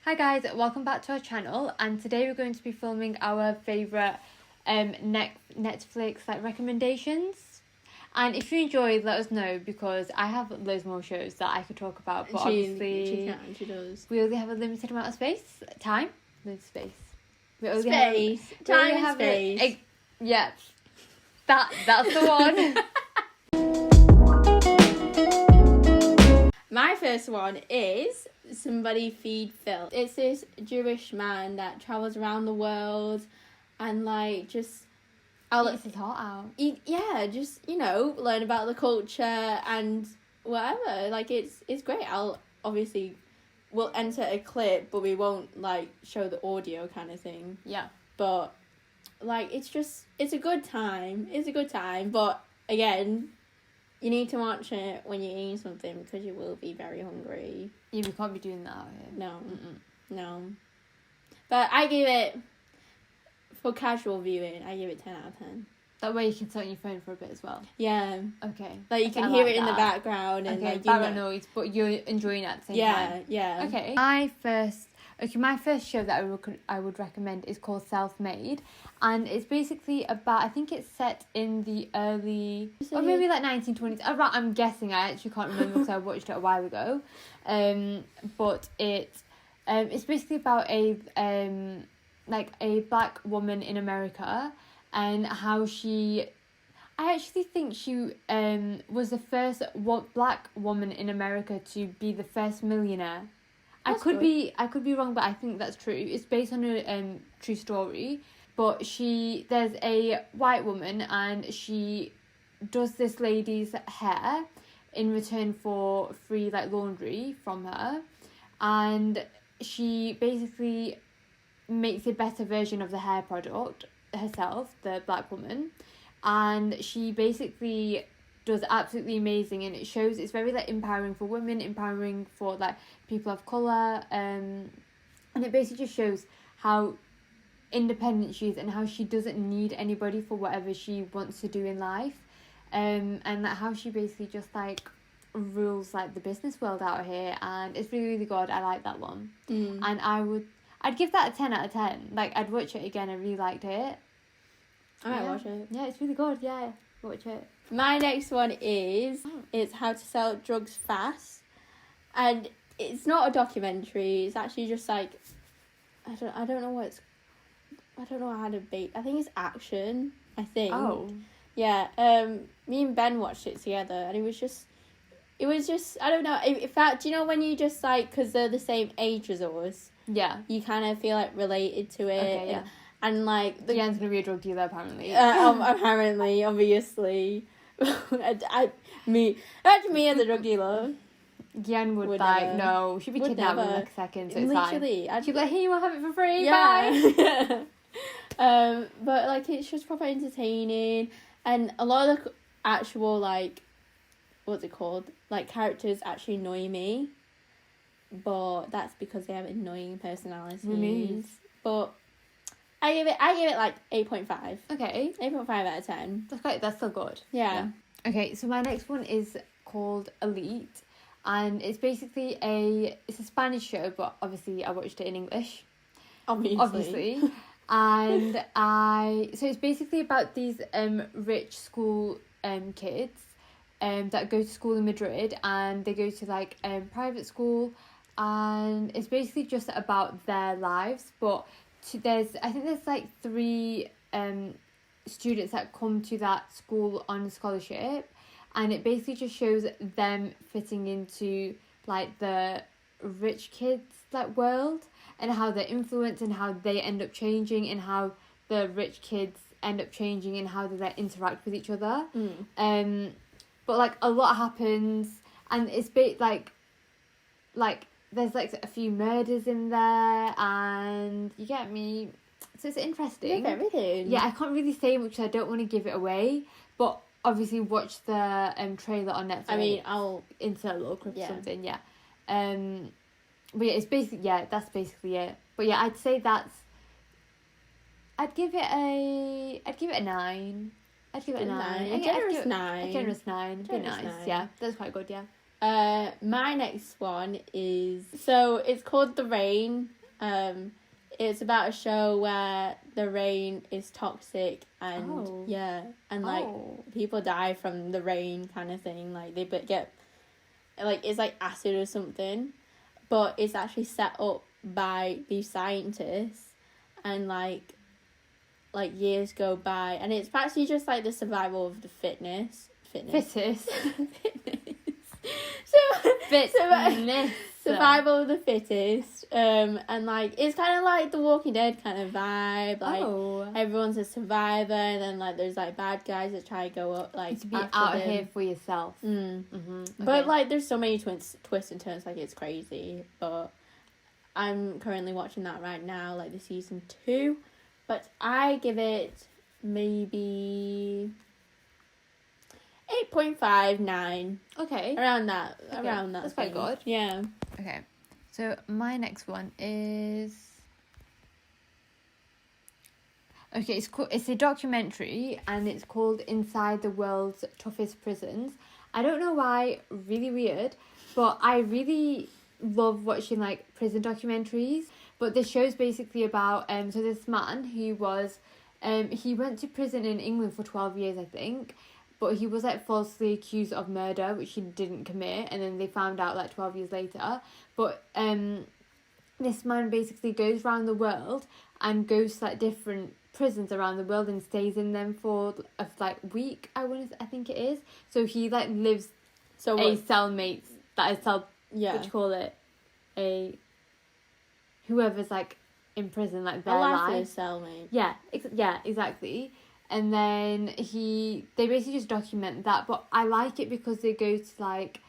Hi guys, welcome back to our channel, and today we're going to be filming our favourite Netflix recommendations. And if you enjoyed, let us know, because I have loads more shows that I could talk about, but obviously she does. We only have a limited amount of space. Time? No space. We only space. Time and space. Yeah. That's the one. My first one is Somebody Feed Phil. It's this Jewish man that travels around the world and eats his heart out. Just learn about the culture and whatever. It's great. We'll enter a clip, but we won't show the audio kind of thing. Yeah. But it's a good time. It's a good time, but again, you need to watch it when you're eating something because you will be very hungry. Yeah, we can't be doing that out here. No. But I give it, for casual viewing, I give it 10 out of 10. That way you can sit on your phone for a bit as well. Yeah. Okay. You can hear it in the background and background noise, but you're enjoying it at the same time. Yeah. Okay. My first show that I would recommend is called Selfmade, and it's basically about, I think it's set in the early, or maybe 1920s. Around, I'm guessing. I actually can't remember because I watched it a while ago. But it's basically about a black woman in America, and how I actually think she was the first black woman in America to be the first millionaire. I could be wrong, but I think that's true. It's based on a true story. But there's a white woman, and she does this lady's hair in return for free laundry from her, and she basically makes a better version of the hair product herself, the black woman, and she basically does absolutely amazing, and it shows it's very empowering for women, empowering for people of colour, and it basically just shows how independent she is and how she doesn't need anybody for whatever she wants to do in life, and how she basically just rules the business world out here, and it's really, really good. I like that one. And I'd give that a 10 out of 10. I'd watch it again. I really liked it. I might watch it. Yeah, it's really good. Yeah, watch it. My next one is How to Sell Drugs Fast, and it's not a documentary. It's actually just I don't know how to bait. I think it's action. I think. Oh. Yeah. Me and Ben watched it together, and it was just I don't know. In fact, do you know when you just because they're the same age as us? Yeah. You kind of feel related to it. Okay. Yeah. And Gian's gonna be a drug dealer apparently. Apparently, obviously. Me as a drug dealer. Gian would never. No, she'd be kidnapped in a second, so it's literally, fine. She'd be like, hey, you want to have it for free? Yeah. Bye. But it's just proper entertaining, and a lot of the actual what's it called? Characters actually annoy me, but that's because they have annoying personalities. Removed. But I give it 8.5. Okay. 8.5 out of 10. That's still good. Yeah. Okay, so my next one is called Elite, and it's basically it's a Spanish show, but obviously I watched it in English. Obviously. And so it's basically about these rich school kids that go to school in Madrid, and they go to private school, and it's basically just about their lives, but there's 3 students that come to that school on scholarship, and it basically just shows them fitting into the rich kids world, and how they're influenced, and how they end up changing, and how the rich kids end up changing, and how they interact with each other. But a lot happens, and it's there's a few murders in there, and you get me. So it's interesting. Yeah, everything. Yeah, I can't really say much. I don't want to give it away, but obviously watch the trailer on Netflix. I mean, I'll insert a little clip or something. Yeah. But yeah, that's basically it. But yeah, I'd say I'd give it a 9. I'd give it a 9. A generous 9. A generous 9. Be nice. Yeah, that's quite good. Yeah. My next one is, so it's called The Rain. It's about a show where the rain is toxic and like people die from the rain kind of thing. Like they get like it's like acid or something, but it's actually set up by these scientists, and like years go by, and it's actually just like the survival of the fittest. Fittest. Fitness. Survival of the fittest. And like it's kind of like the Walking Dead kind of vibe. Like everyone's a survivor, and then like there's like bad guys that try to go up like to be out of here for yourself. Okay. But like there's so many twists and turns, like it's crazy. But I'm currently watching that right now, like the season 2. But I give it maybe 8.59. Okay. Around that. Okay. Around that. That's quite good. Yeah. Okay. So my next one is... Okay, it's a documentary, and it's called Inside the World's Toughest Prisons. I don't know why, really weird, but I really love watching like prison documentaries. But this show's basically about so this man who was he went to prison in England for 12 years, I think, but he was like falsely accused of murder, which he didn't commit, and then they found out like 12 years later. But this man basically goes around the world and goes to like different prisons around the world and stays in them for a like week, I think it is. So he like lives cellmate, that is what do you call it, whoever's like in prison, like their life. Cellmate. Yeah, exactly. And then they basically just document that, but I like it because they go to like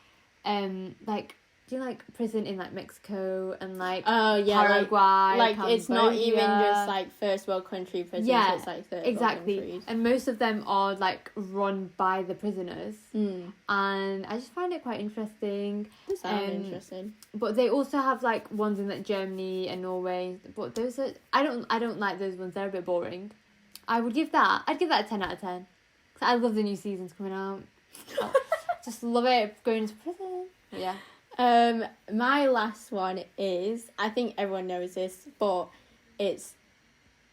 do you like prison in like Mexico and like Paraguay, like Cambodia. It's not even just like first world country prisons, it's like third exactly world countries. And most of them are like run by the prisoners, and I just find it quite interesting. Interesting. But they also have like ones in like Germany and Norway, but those are I don't like those ones. They're a bit boring. I'd give that a 10 out of 10. 'Cause I love the new seasons coming out. Just love it going to prison. But yeah. My last one is, I think everyone knows this, but it's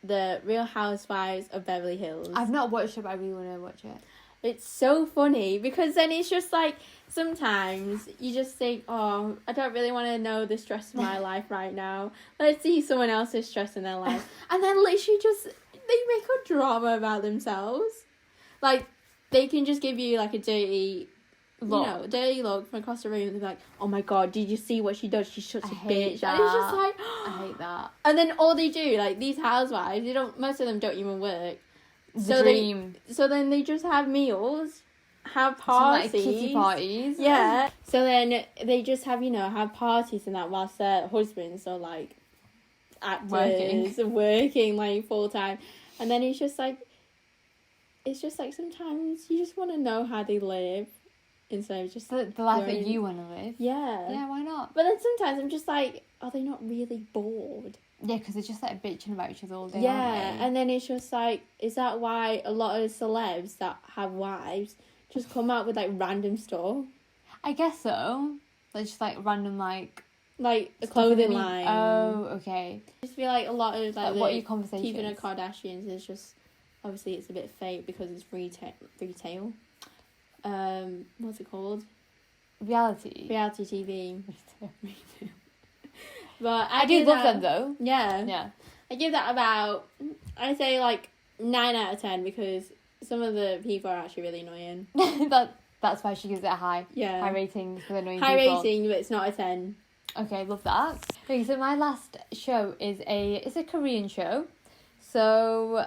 the Real Housewives of Beverly Hills. I've not watched it, but I really want to watch it. It's so funny because then it's just like sometimes you just think, oh, I don't really want to know the stress of my life right now. Let's see someone else's stress in their life. And then literally just they make a drama about themselves. Like they can just give you like a dirty look from across the room and be like, oh my god, did you see what she does? She's such a bitch. That. And it's just like I hate that. And then all they do, like these housewives, most of them don't even work. So then they just have meals, have parties. Some, like, kitty parties. Yeah. So then they just have parties and that whilst their husbands are like actors working like full time. And then it's just like sometimes you just want to know how they live instead of just the life that you want to live. Yeah. Yeah, why not? But then sometimes I'm just like, are they not really bored? Yeah, because they're just like bitching about each other all day. Yeah, and then it's just like, is that why a lot of celebs that have wives just come out with like random stuff? I guess so. Like just like random like a clothing line. Oh, okay. I just feel like a lot of like what are your conversations? Keeping the Kardashians is just obviously it's a bit fake because it's retail. What's it called? Reality TV. But I do love them though. Yeah. I give that about, I'd say like 9 out of 10 because some of the people are actually really annoying. That's why she gives it a high rating for the annoying high people. Rating, but it's not a 10. Okay, love that. Okay, so my last show is a Korean show, so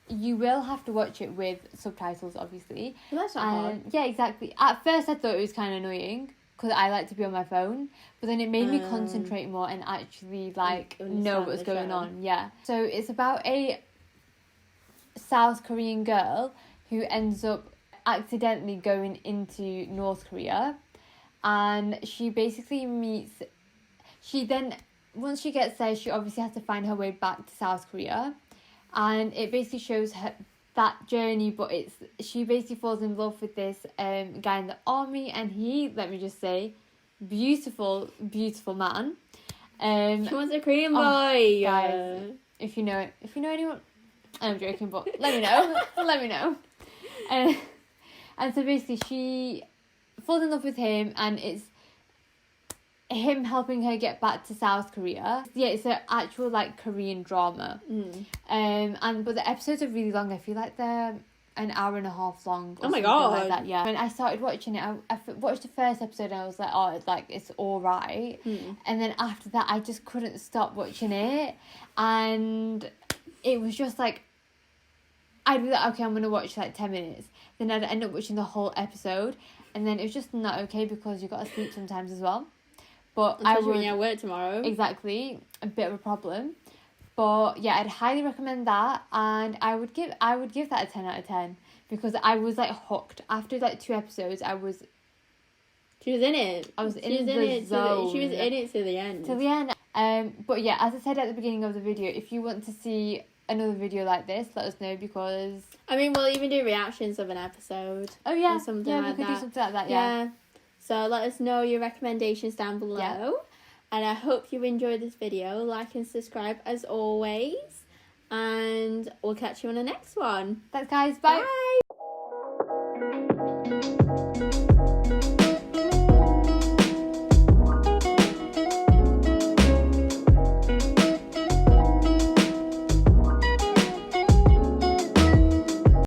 you will have to watch it with subtitles, obviously. Well, that's not hard. Yeah, exactly. At first, I thought it was kind of annoying because I like to be on my phone, but then it made me concentrate more and actually like know what was going on. Yeah. So it's about a South Korean girl who ends up accidentally going into North Korea, and she basically once she gets there, she obviously has to find her way back to South Korea, and it basically shows her that journey, but she basically falls in love with this guy in the army, and he, let me just say, beautiful, beautiful man. She wants a Korean boy. Guys, if you know anyone, I'm joking, but let me know. Let me know. And so basically, she falls in love with him, and it's him helping her get back to South Korea. Yeah, it's an actual like Korean drama. But the episodes are really long. I feel like they're an hour and a half long. Oh my god! Like that, yeah. When I started watching it, I watched the first episode and I was like, oh, it's all right. And then after that, I just couldn't stop watching it, and it was just like, I'd be like, okay, I'm gonna watch like 10 minutes. Then I'd end up watching the whole episode, and then it was just not okay because you got to sleep sometimes as well. But especially when you're at work tomorrow. Exactly, a bit of a problem. But yeah, I'd highly recommend that, and I would give that a 10 out of 10 because I was like hooked after like 2 episodes. She was in it. I was in the zone. She was in it to the end. To the end. But yeah, as I said at the beginning of the video, if you want to see another video like this, let us know, because I mean, we'll even do reactions of an episode. Oh yeah, or something yeah, like we could that. do something like that. Yeah. So let us know your recommendations down below. Yeah. And I hope you enjoyed this video. Like and subscribe as always. And we'll catch you on the next one. Thanks, guys. Bye. Bye.